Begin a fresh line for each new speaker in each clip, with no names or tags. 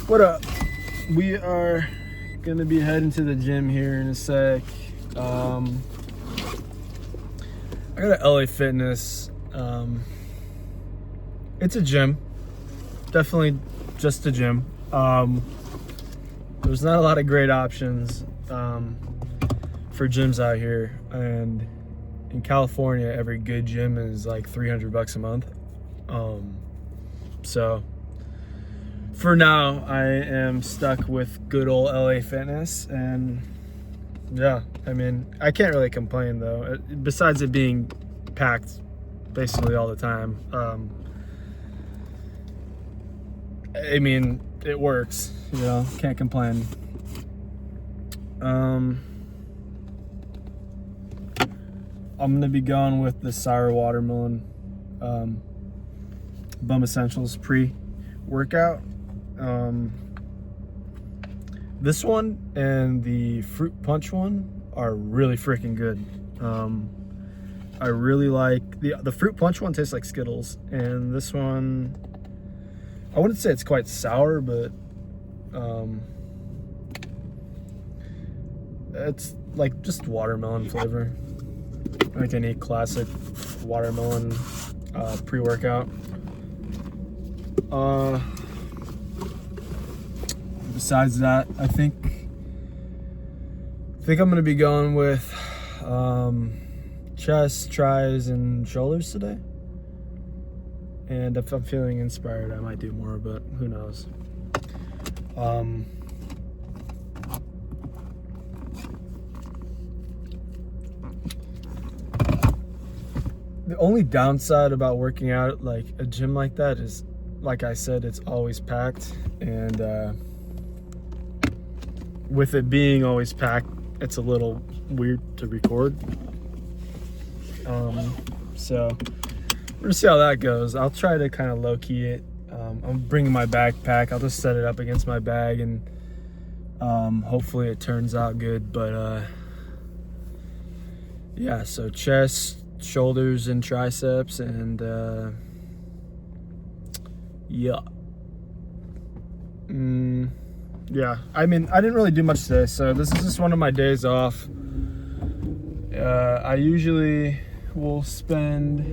What up? We are gonna be heading to the gym here in a sec. I got a LA Fitness. It's a gym, definitely just a gym. There's not a lot of great options for gyms out here, and in California, every good gym is like $300 a month. So for now, I am stuck with good old LA Fitness, and yeah, I mean, I can't really complain though. Besides it being packed basically all the time, I mean, it works, you know, can't complain. I'm gonna be going with the Sour Watermelon Bum Essentials pre-workout. This one and the Fruit Punch one are really freaking good. I really like the Fruit Punch one. Tastes like Skittles, and this one, I wouldn't say it's quite sour, but it's like just watermelon flavor, like any classic watermelon pre-workout. Besides that, I think I'm gonna be going with chest, tries, and shoulders today. And if I'm feeling inspired, I might do more, but who knows. The only downside about working out at like a gym like that is, like I said, it's always packed, and with it being always packed, it's a little weird to record. So we're gonna see how that goes. I'll try to kind of low-key it. I'm bringing my backpack. I'll just set it up against my bag, and hopefully it turns out good. But yeah, so chest, shoulders, and triceps, and yeah. Yeah, I mean, I didn't really do much today, so this is just one of my days off. I usually will spend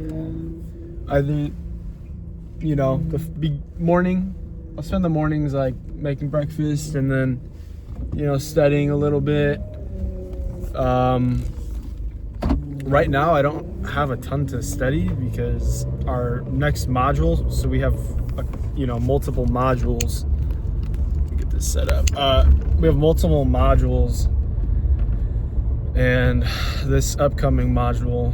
either, you know, I'll spend the mornings like making breakfast, and then, you know, studying a little bit. Right now I don't have a ton to study because our next module, so we have you know, multiple modules. Get this set up. We have multiple modules, and this upcoming module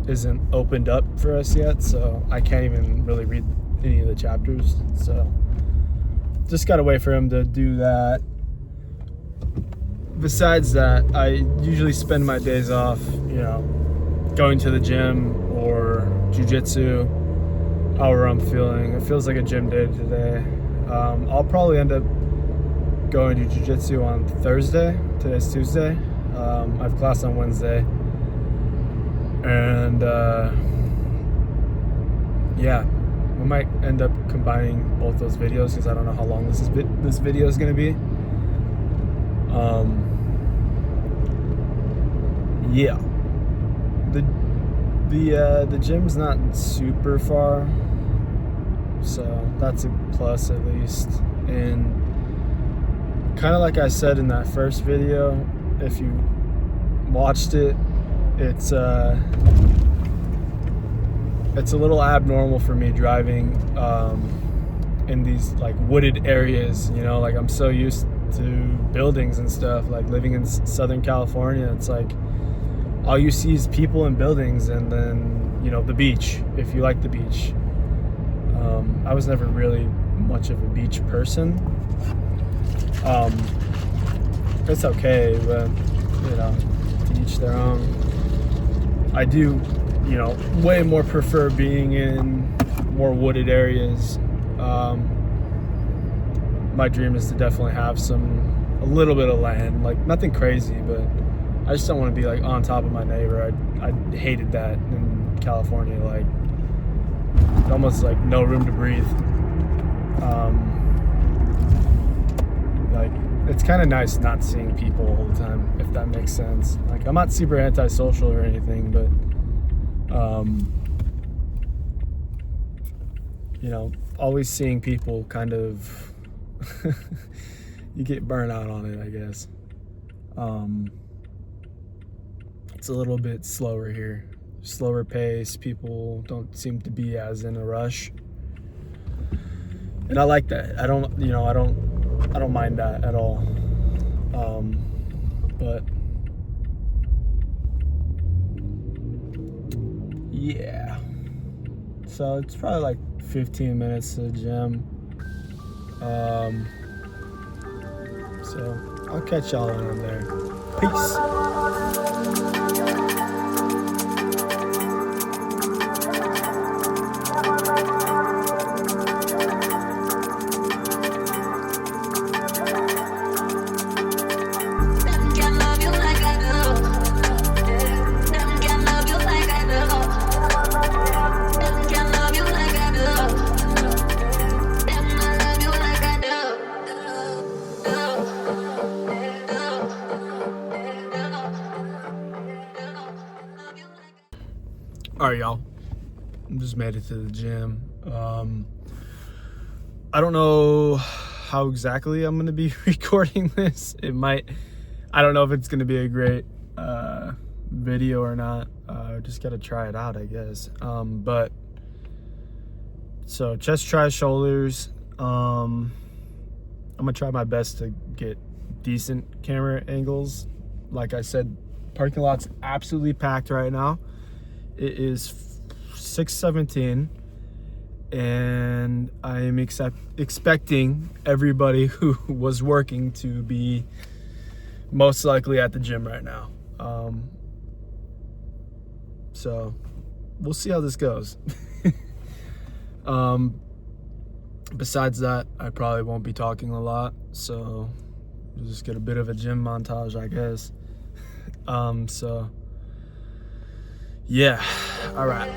isn't opened up for us yet, so I can't even really read any of the chapters. So just gotta wait for him to do that. Besides that, I usually spend my days off, you know, going to the gym or jiu-jitsu, however I'm feeling. It feels like a gym day today. I'll probably end up going to jiu-jitsu on Thursday. Today's Tuesday. I have class on Wednesday. And yeah, we might end up combining both those videos because I don't know how long this video is going to be. Yeah, the gym's not super far, so that's a plus at least. And kind of like I said in that first video, if you watched it, it's a little abnormal for me driving in these like wooded areas, you know, like I'm so used to buildings and stuff, like living in Southern California. It's like all you see is people and buildings, and then, you know, the beach, if you like the beach. I was never really much of a beach person. It's okay, but, you know, to each their own. I do, you know, way more prefer being in more wooded areas. My dream is to definitely have a little bit of land, like nothing crazy, but I just don't want to be like on top of my neighbor. I hated that in California, like almost like no room to breathe. Like, it's kind of nice not seeing people all the time, if that makes sense. Like, I'm not super antisocial or anything, but you know, always seeing people kind of you get burnt out on it, I guess. It's a little bit slower here, slower pace. People don't seem to be as in a rush, and I like that. I don't mind that at all. But yeah, so it's probably like 15 minutes to the gym. So I'll catch y'all when I'm there. Peace. All right, y'all. I just made it to the gym. I don't know how exactly I'm gonna be recording this. I don't know if it's gonna be a great video or not. Just gotta try it out, I guess. But so chest, tries, shoulders. I'm gonna try my best to get decent camera angles. Like I said, parking lot's absolutely packed right now. It is 6:17, and I am expecting everybody who was working to be most likely at the gym right now. So we'll see how this goes. Besides that, I probably won't be talking a lot, so we'll just get a bit of a gym montage, I guess. So yeah, all right.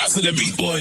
To the beat, boy.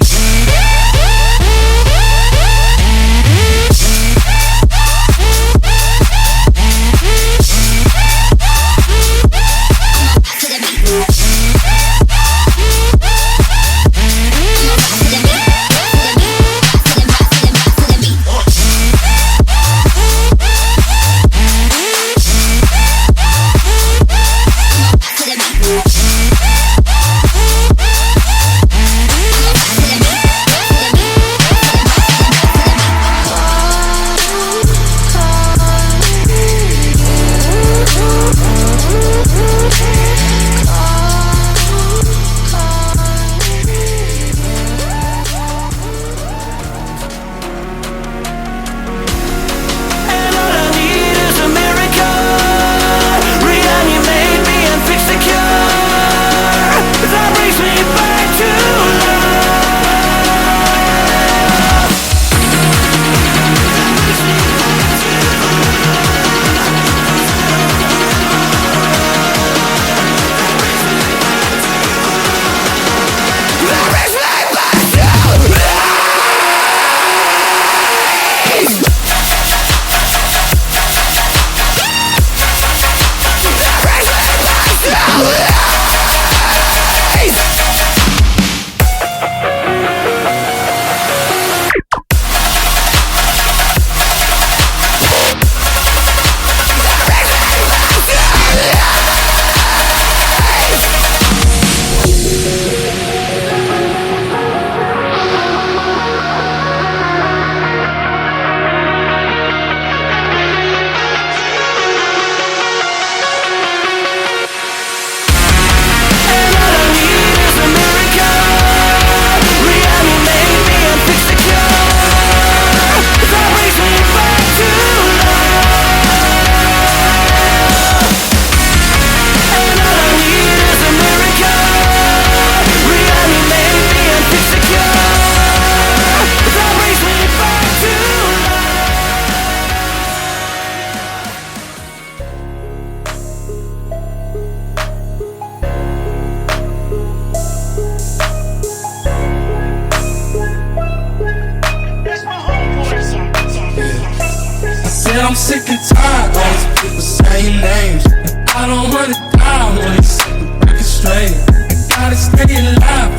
sick and tired of these people saying names. I don't wanna die, I wanna set the record straight. I gotta stay alive,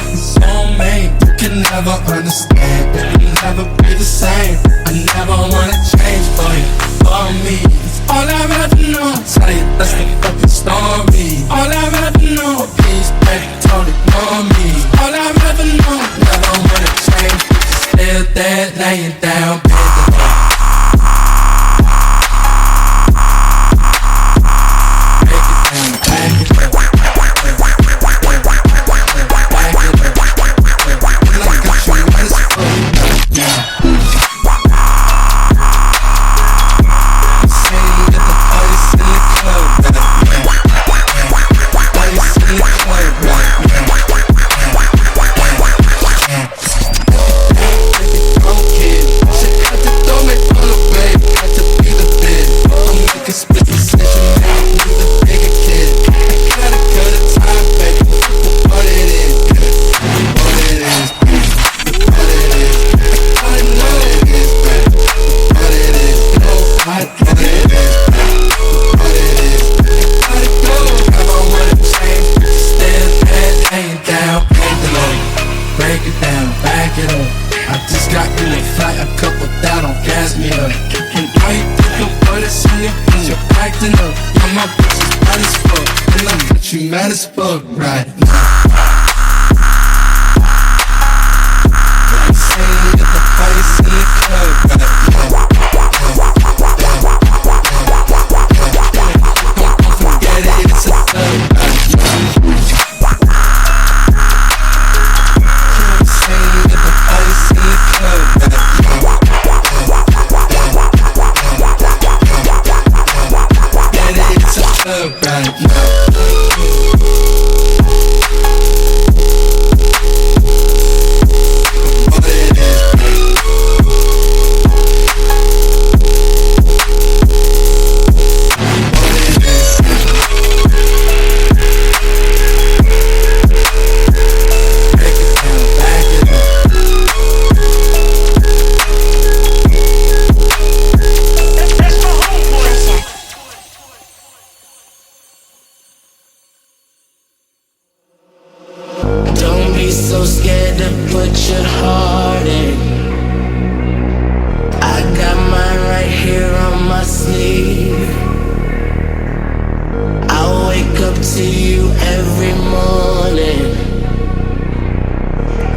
it's all made. You can never understand, it'll never be the same. I never wanna change for you, for me. It's all I've ever known, tell you that's the fucking story. All I've ever known, please, baby, don't ignore me. All I've ever known, never wanna change. Still there, laying down, baby. You mad as fuck right now. I'm saying at the place in the club right now. Don't forget it, it's a thug right now. I'm saying at the place in the club right now. Get it, it's a thug right now.
So scared to put your heart in. I got mine right here on my sleeve. I wake up to you every morning.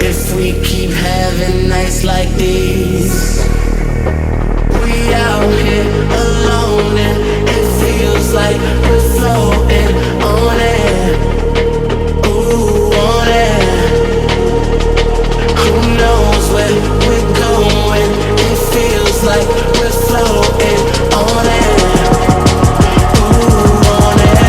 If we keep having nights like these, we out here alone and it feels like we're floating on air. Ooh, on air. Who knows where we're going? It feels like we're floating on air. Ooh, on air.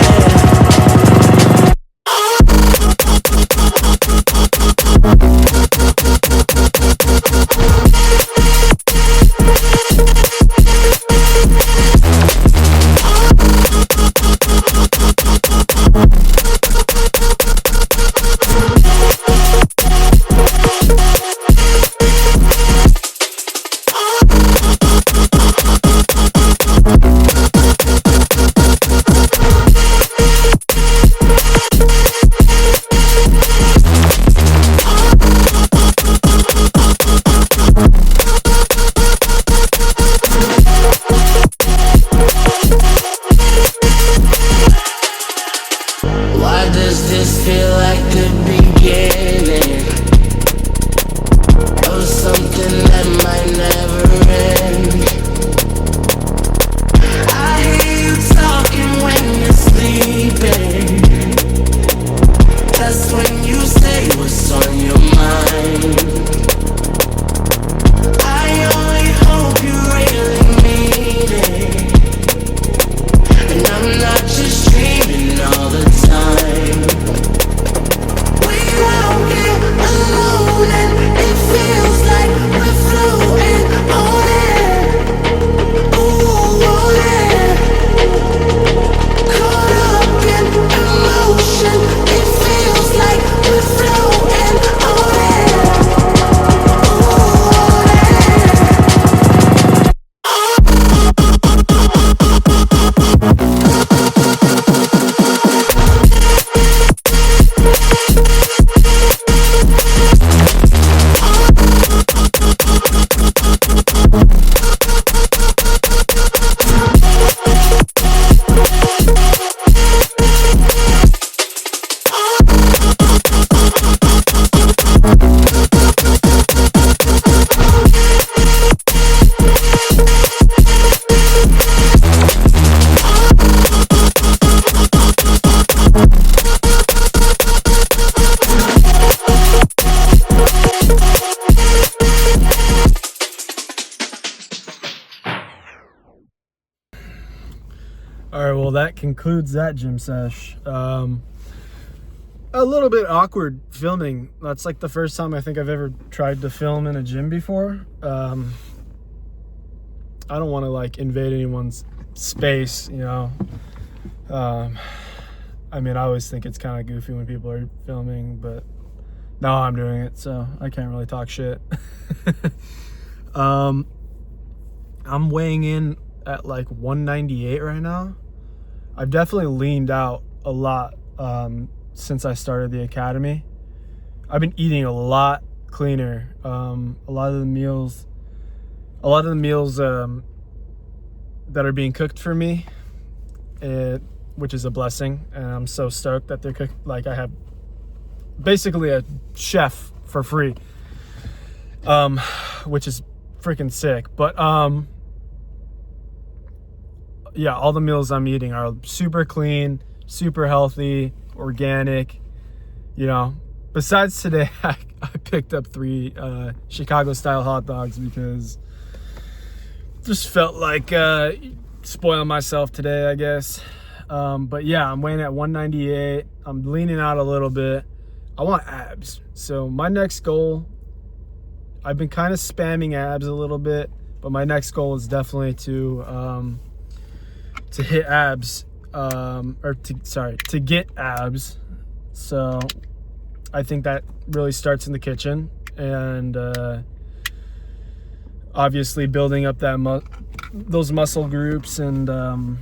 right, well, that concludes that gym sesh. A little bit awkward filming. That's like the first time I think I've ever tried to film in a gym before. I don't want to like invade anyone's space, you know. I mean, I always think it's kind of goofy when people are filming, but now I'm doing it, so I can't really talk shit. I'm weighing in at like 198 right now. I've definitely leaned out a lot since I started the academy. I've been eating a lot cleaner. A lot of the meals that are being cooked for me, which is a blessing, and I'm so stoked that they're cooked. Like, I have basically a chef for free, which is freaking sick. But yeah, all the meals I'm eating are super clean, super healthy, organic, you know. Besides today, I picked up 3 Chicago style hot dogs because just felt like spoiling myself today, I guess. But yeah, I'm weighing at 198. I'm leaning out a little bit. I want abs. So my next goal, I've been kind of spamming abs a little bit, but my next goal is definitely to hit abs, to get abs. So I think that really starts in the kitchen, and obviously building up that those muscle groups, and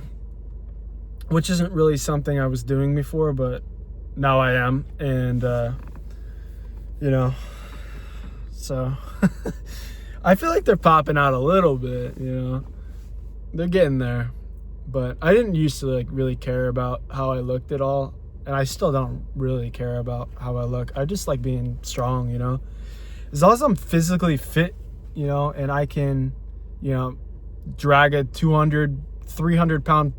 which isn't really something I was doing before, but now I am, and you know, so I feel like they're popping out a little bit, you know, they're getting there. But I didn't used to like really care about how I looked at all, and I still don't really care about how I look. I just like being strong, you know. As long as I'm physically fit, you know, and I can, you know, drag a 200, 300 pound,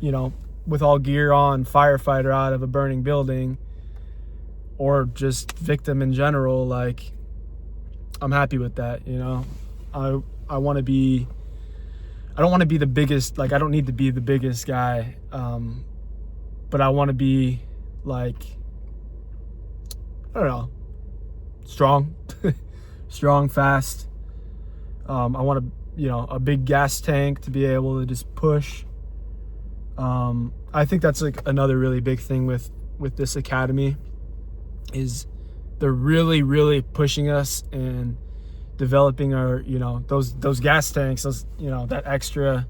you know, with all gear on, firefighter out of a burning building, or just victim in general, like, I'm happy with that, you know. I want to be, I don't want to be the biggest, like, I don't need to be the biggest guy, but I want to be, like, I don't know, strong, strong, fast. I want to, you know, a big gas tank to be able to just push. I think that's like another really big thing with this academy, is they're really, really pushing us and developing our, you know, those gas tanks, those, you know, that extra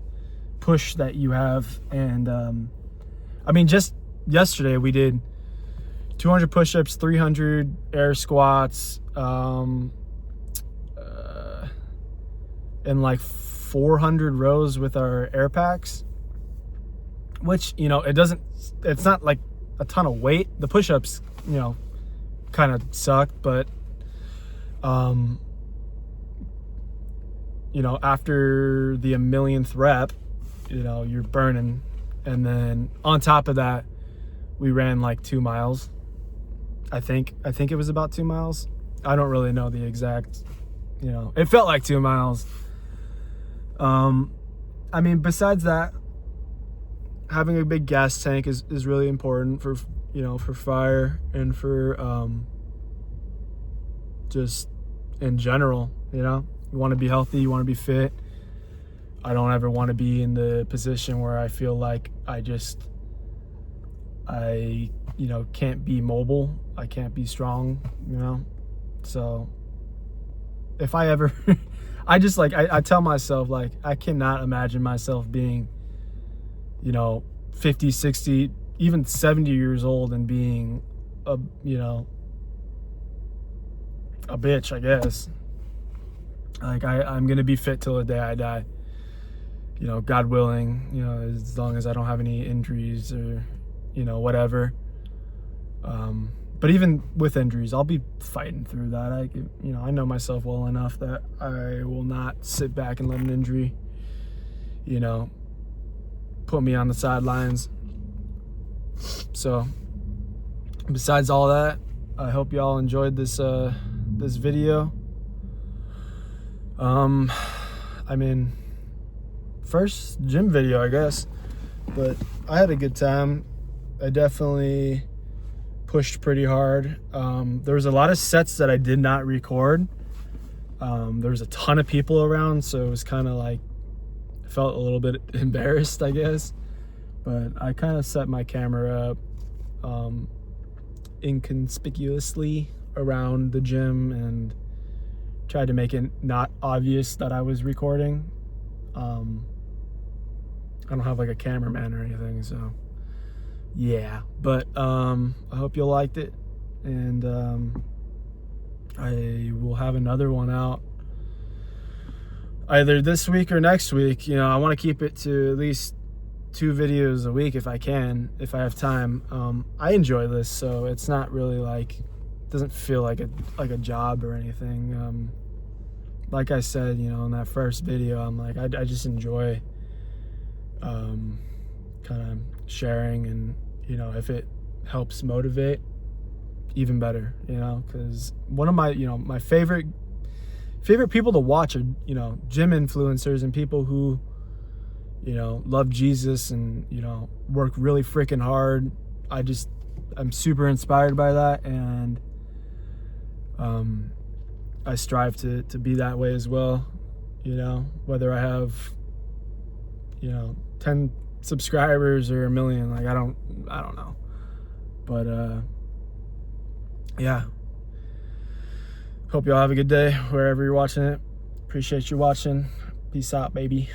push that you have. And I mean, just yesterday we did 200 push-ups, 300 air squats, and like 400 rows with our air packs, which, you know, it's not like a ton of weight. The push-ups, you know, kind of sucked, but you know, after the 1,000,000th rep, you know, you're burning. And then on top of that, we ran like 2 miles. I think it was about 2 miles. I don't really know the exact, you know, it felt like 2 miles. I mean, besides that, having a big gas tank is really important for, you know, for fire and for just in general, you know. You want to be healthy, you want to be fit. I don't ever want to be in the position where I feel like I you know, can't be mobile, I can't be strong, you know. So if I ever I just like, I tell myself, like, I cannot imagine myself being, you know, 50, 60, even 70 years old and being a, you know, a bitch, I guess. Like, I'm gonna be fit till the day I die, you know, God willing, you know, as long as I don't have any injuries or, you know, whatever. But even with injuries, I'll be fighting through that. You know, I know myself well enough that I will not sit back and let an injury, you know, put me on the sidelines. So besides all that, I hope y'all enjoyed this this video. I mean, first gym video, I guess. But I had a good time. I definitely pushed pretty hard. There was a lot of sets that I did not record. There was a ton of people around, so it was kind of like, I felt a little bit embarrassed, I guess. But I kind of set my camera up inconspicuously around the gym and tried to make it not obvious that I was recording. I don't have like a cameraman or anything, so yeah. But I hope you liked it, and I will have another one out either this week or next week. You know, I want to keep it to at least 2 videos a week if I can, if I have time. I enjoy this, so it's not really like, it doesn't feel like a job or anything. Like I said, you know, in that first video, I'm like, I just enjoy kind of sharing, and you know, if it helps motivate, even better, you know, because one of my, you know, my favorite people to watch are, you know, gym influencers and people who, you know, love Jesus and, you know, work really freaking hard. I'm super inspired by that, and I strive to be that way as well, you know, whether I have, you know, 10 subscribers or 1 million, like I don't know, but yeah, hope y'all have a good day wherever you're watching it. Appreciate you watching. Peace out, baby.